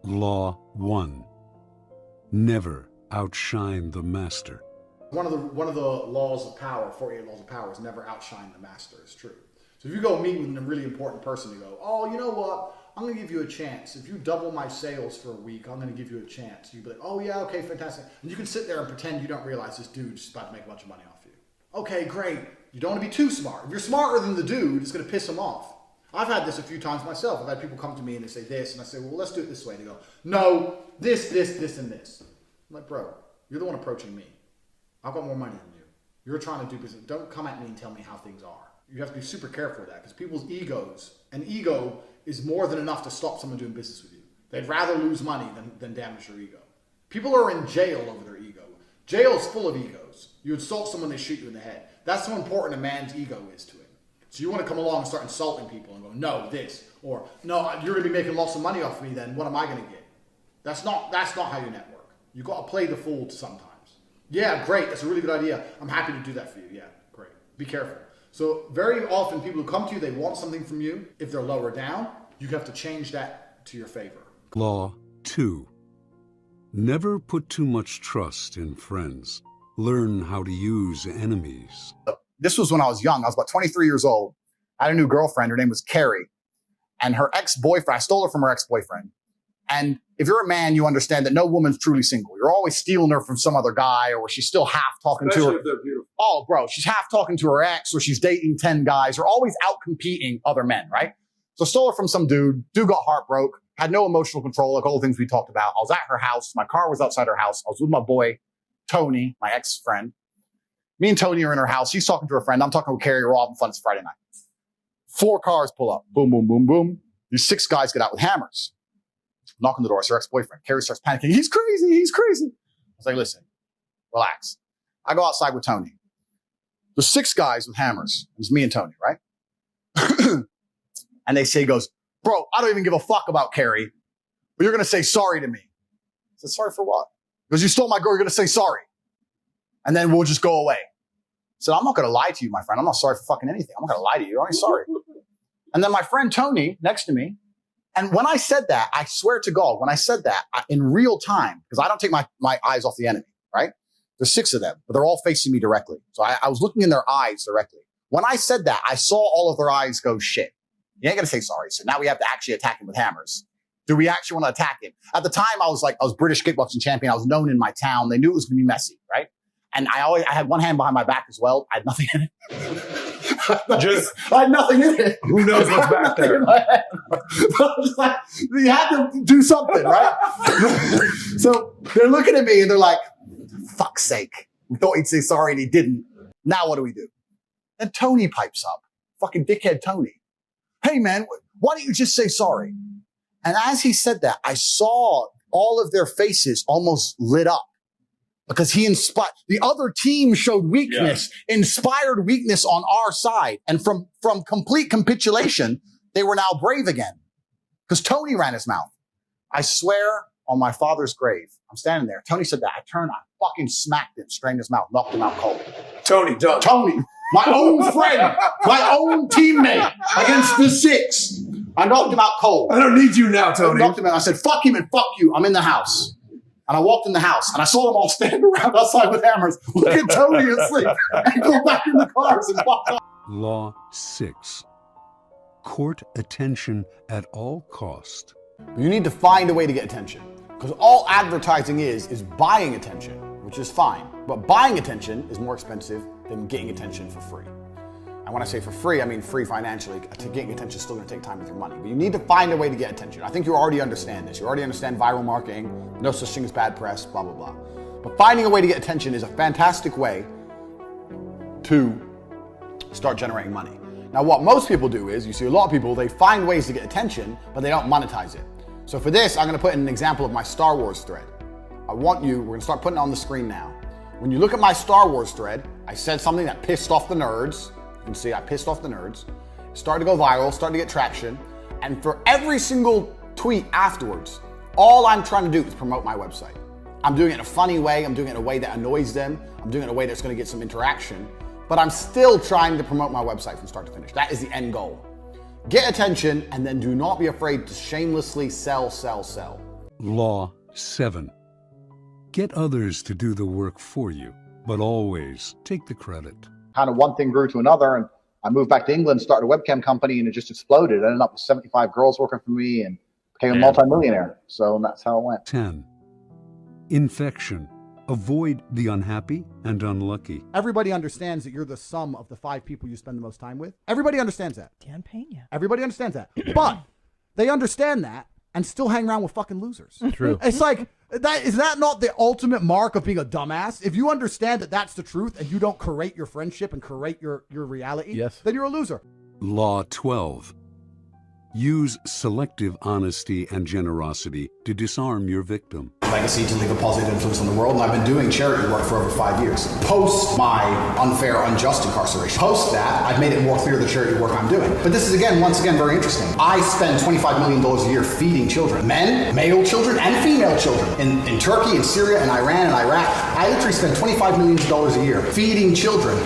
Law 1. Never outshine the master. One of the laws of power, 48 laws of power, is never outshine the master. It's true. So if you go meet with a really important person, you go, oh, you know what? I'm going to give you a chance. If you double my sales for a week, I'm going to give you a chance. You'd be like, oh yeah, okay, fantastic. And you can sit there and pretend you don't realize this dude's about to make a bunch of money off you. Okay, great. You don't want to be too smart. If you're smarter than the dude, it's going to piss him off. I've had this a few times myself. I've had people come to me and they say this, and I say, well, let's do it this way. They go, no, this, and this. I'm like, bro, you're the one approaching me. I've got more money than you. You're trying to do business. Don't come at me and tell me how things are. You have to be super careful with that because people's egos, an ego is more than enough to stop someone doing business with you. They'd rather lose money than damage their ego. People are in jail over their ego. Jail's full of egos. You insult someone, they shoot you in the head. That's how important a man's ego is to him. So you want to come along and start insulting people and go, no, this, or no, you're going to be making lots of money off me then. What am I going to get? That's not how you network. You got to play the fool sometimes. Yeah, great. That's a really good idea. I'm happy to do that for you. Yeah, great. Be careful. So very often people who come to you, they want something from you. If they're lower down, you have to change that to your favor. Law 2. Never put too much trust in friends. Learn how to use enemies. This was when I was young. I was about 23 years old. I had a new girlfriend. Her name was Carrie. And her ex-boyfriend, I stole her from her ex-boyfriend. And if you're a man, you understand that no woman's truly single. You're always stealing her from some other guy, or she's still half talking to her. If they're beautiful. Oh, bro, she's half talking to her ex, or she's dating 10 guys. You're always out competing other men, right? So stole her from some dude. Dude got heartbroken, had no emotional control, like all the things we talked about. I was at her house. My car was outside her house. I was with my boy, Tony, my ex-friend. Me and Tony are in her house. She's talking to her friend. I'm talking with Carrie. We're all having fun. It's Friday night. 4 cars pull up. Boom, boom, boom, boom. These 6 guys get out with hammers. Knock on the door. It's her ex-boyfriend. Carrie starts panicking. He's crazy. He's crazy. I was like, listen, relax. I go outside with Tony. There's 6 guys with hammers. It's me and Tony, right? And he goes, bro, I don't even give a fuck about Carrie, but you're going to say sorry to me. I said, sorry for what? Because you stole my girl. You're going to say sorry. And then we'll just go away. I said, I'm not going to lie to you, my friend. I'm not sorry for fucking anything. I'm not going to lie to you. I'm sorry. And then my friend Tony next to me. And when I said that, I swear to God, when I said that in real time, because I don't take my eyes off the enemy, right? There's 6 of them, but they're all facing me directly. So I was looking in their eyes directly. When I said that, I saw all of their eyes go, shit. You ain't going to say sorry. So now we have to actually attack him with hammers. Do we actually want to attack him? At the time, I was British kickboxing champion. I was known in my town. They knew it was going to be messy, right? And I had one hand behind my back as well. I had nothing in it. I had nothing in it. Who knows what's back there? You had to do something, right? So they're looking at me and they're like, fuck's sake. We thought he'd say sorry and he didn't. Now what do we do? And Tony pipes up. Fucking dickhead Tony. Hey man, why don't you just say sorry? And as he said that, I saw all of their faces almost lit up. Because he inspired, the other team showed weakness, inspired weakness on our side. And from complete capitulation, they were now brave again. Because Tony ran his mouth. I swear on my father's grave, I'm standing there. Tony said that. I turned, I fucking smacked him, strained his mouth, knocked him out cold. Tony, Doug. Tony, my own friend, my own teammate against the 6. I knocked him out cold. I don't need you now, Tony. I knocked him out. I said, fuck him and fuck you. I'm in the house. And I walked in the house and I saw them all stand around outside with hammers, look at Tony asleep, and go back in the cars and fuck off. Law 6. Court attention at all cost. You need to find a way to get attention. Because all advertising is buying attention, which is fine. But buying attention is more expensive than getting attention for free. And when I say for free, I mean free financially. Getting attention is still going to take time with your money. But you need to find a way to get attention. I think you already understand this. You already understand viral marketing, no such thing as bad press, blah, blah, blah. But finding a way to get attention is a fantastic way to start generating money. Now, what most people do is, you see a lot of people, they find ways to get attention, but they don't monetize it. So for this, I'm going to put in an example of my Star Wars thread. We're going to start putting it on the screen now. When you look at my Star Wars thread, I said something that pissed off the nerds. You can see I pissed off the nerds. It started to go viral, started to get traction. And for every single tweet afterwards, all I'm trying to do is promote my website. I'm doing it in a funny way. I'm doing it in a way that annoys them. I'm doing it in a way that's going to get some interaction. But I'm still trying to promote my website from start to finish. That is the end goal. Get attention, and then do not be afraid to shamelessly sell. Law 7. Get others to do the work for you, but always take the credit. Kind of one thing grew to another, and I moved back to England, started a webcam company, and it just exploded. I ended up with 75 girls working for me and became a multimillionaire. So that's how it went. 10. Infection. Avoid the unhappy and unlucky. Everybody understands that you're the sum of the 5 people you spend the most time with. Everybody understands that. Dan Pena. Everybody understands that. But they understand that and still hang around with fucking losers. True. It's like, is that not the ultimate mark of being a dumbass? If you understand that that's the truth and you don't create your friendship and create your reality, Yes. then you're a loser. Law 12. Use selective honesty and generosity to disarm your victim. Legacy to leave a positive influence on the world, and I've been doing charity work for over 5 years. Post my unfair, unjust incarceration. Post that, I've made it more clear the charity work I'm doing. But this is once again, very interesting. I spend $25 million a year feeding children. Men, male children, and female children. In Turkey, and Syria, and Iran, and Iraq. I literally spend $25 million a year feeding children.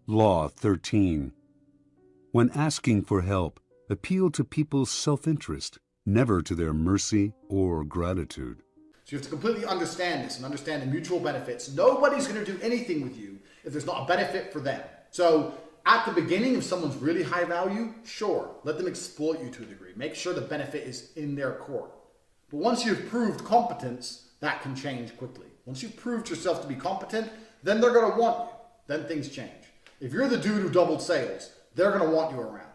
Law 13. When asking for help, appeal to people's self-interest, never to their mercy or gratitude. So you have to completely understand this and understand the mutual benefits. Nobody's going to do anything with you if there's not a benefit for them. So at the beginning, if someone's really high value, sure, let them exploit you to a degree. Make sure the benefit is in their court. But once you've proved competence, that can change quickly. Once you've proved yourself to be competent, then they're going to want you. Then things change. If you're the dude who doubled sales, they're going to want you around.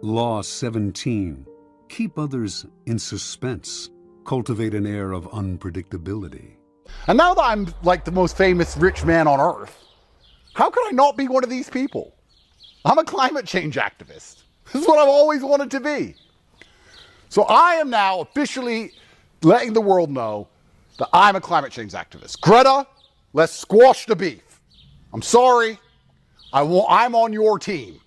Law 17. Keep others in suspense. Cultivate an air of unpredictability. And now that I'm like the most famous rich man on earth, how could I not be one of these people? I'm a climate change activist. This is what I've always wanted to be. So I am now officially letting the world know that I'm a climate change activist. Greta, let's squash the beef. I'm sorry. I'm on your team.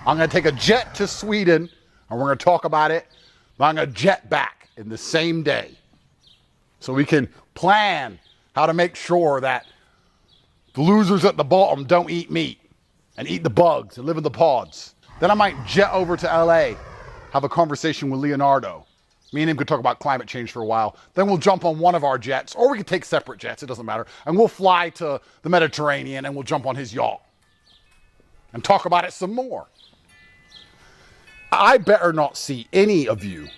I'm going to take a jet to Sweden, and we're going to talk about it. I'm going to jet back in the same day so we can plan how to make sure that the losers at the bottom don't eat meat and eat the bugs and live in the pods. Then I might jet over to LA, have a conversation with Leonardo. Me and him could talk about climate change for a while. Then we'll jump on one of our jets, or we could take separate jets, it doesn't matter, and we'll fly to the Mediterranean and we'll jump on his yacht and talk about it some more. I better not see any of you,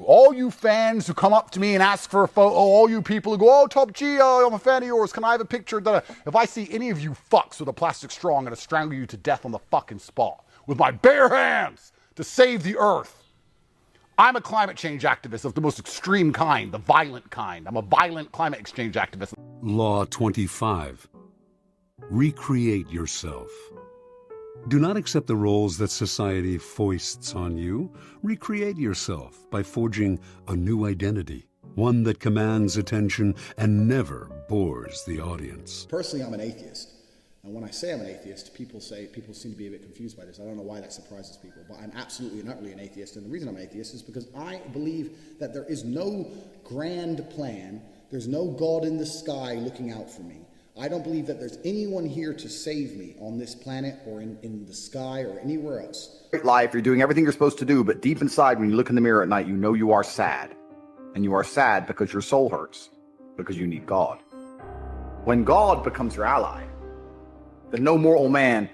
all you fans who come up to me and ask for a photo, all you people who go, oh, Top G, I'm a fan of yours, can I have a picture? If I see any of you fucks with a plastic straw, I'm going to strangle you to death on the fucking spot with my bare hands to save the earth. I'm a climate change activist of the most extreme kind, the violent kind. I'm a violent climate exchange activist. Law 25. Recreate yourself. Do not accept the roles that society foists on you. Recreate yourself by forging a new identity, one that commands attention and never bores the audience. Personally, I'm an atheist. And when I say I'm an atheist, people seem to be a bit confused by this. I don't know why that surprises people, but I'm absolutely and utterly an atheist. And the reason I'm an atheist is because I believe that there is no grand plan. There's no God in the sky looking out for me. I don't believe that there's anyone here to save me on this planet or in the sky or anywhere else. Great life, you're doing everything you're supposed to do, but deep inside, when you look in the mirror at night, you know you are sad. And you are sad because your soul hurts, because you need God. When God becomes your ally, then no mortal man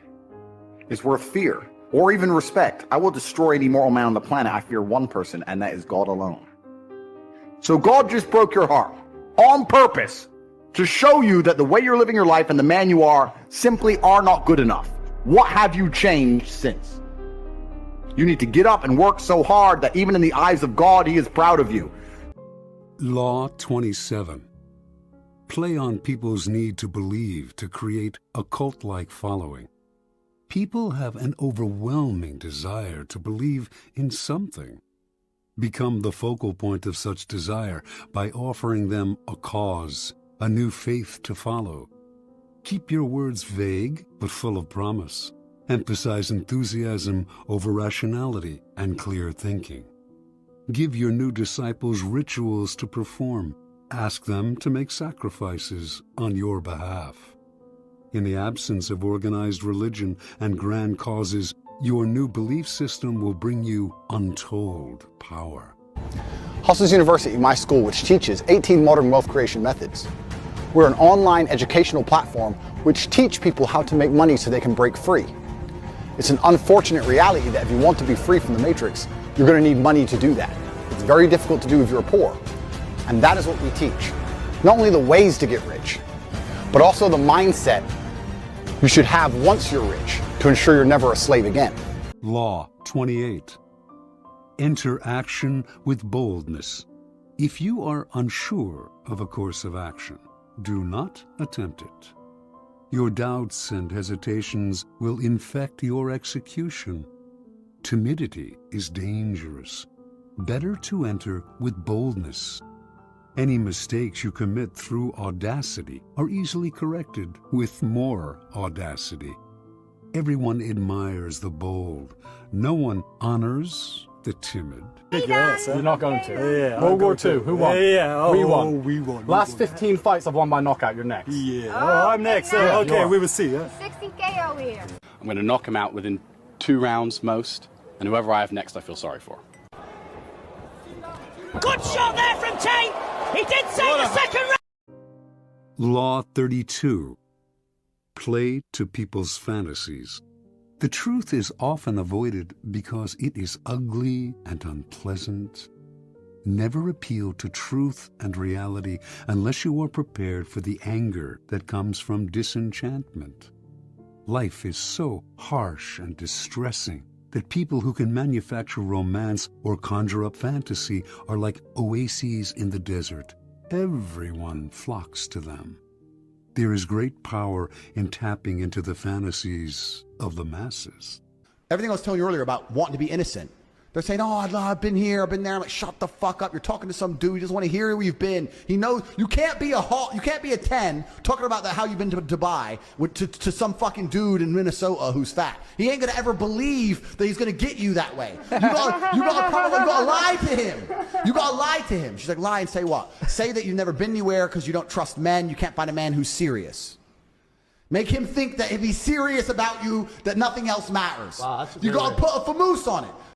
is worth fear or even respect. I will destroy any mortal man on the planet. I fear one person, and that is God alone. So God just broke your heart on purpose to show you that the way you're living your life and the man you are simply are not good enough. What have you changed since? You need to get up and work so hard that even in the eyes of God, he is proud of you. Law 27. Play on people's need to believe to create a cult-like following. People have an overwhelming desire to believe in something. Become the focal point of such desire by offering them a cause, a new faith to follow. Keep your words vague but full of promise. Emphasize enthusiasm over rationality and clear thinking. Give your new disciples rituals to perform. Ask them to make sacrifices on your behalf. In the absence of organized religion and grand causes, your new belief system will bring you untold power. Hustle's University, my school, which teaches 18 modern wealth creation methods. We're an online educational platform which teach people how to make money so they can break free. It's an unfortunate reality that if you want to be free from the matrix, you're going to need money to do that. It's very difficult to do if you're poor. And that is what we teach. Not only the ways to get rich, but also the mindset you should have once you're rich to ensure you're never a slave again. Law 28. Enter action with boldness. If you are unsure of a course of action, do not attempt it. Your doubts and hesitations will infect your execution. Timidity is dangerous. Better to enter with boldness. Any mistakes you commit through audacity are easily corrected with more audacity. Everyone admires the bold. No one honors the timid. You're not going to. Yeah, World War II, who won? Yeah, We won. We won. Last 15 fights I've won by knockout, you're next. Yeah. Oh, I'm next. Yeah, Okay, you we will see. 60K over here. I'm going to knock him out within 2 rounds most, and whoever I have next I feel sorry for. Good shot there from Tate. He did save the second round. Law 32. Play to people's fantasies. The truth is often avoided because it is ugly and unpleasant. Never appeal to truth and reality unless you are prepared for the anger that comes from disenchantment. Life is so harsh and distressing that people who can manufacture romance or conjure up fantasy are like oases in the desert. Everyone flocks to them. There is great power in tapping into the fantasies of the masses. Everything I was telling you earlier about wanting to be innocent. They're saying, oh, I've been here, I've been there. I'm like, shut the fuck up. You're talking to some dude. He doesn't want to hear where you've been. He knows you can't be a 10 talking about how you've been to Dubai to some fucking dude in Minnesota who's fat. He ain't going to ever believe that he's going to get you that way. You gotta lie to him. You got to lie to him. She's like, lie and say what? Say that you've never been anywhere because you don't trust men. You can't find a man who's serious. Make him think that if he's serious about you, that nothing else matters. Wow, you got to put a famoose on it.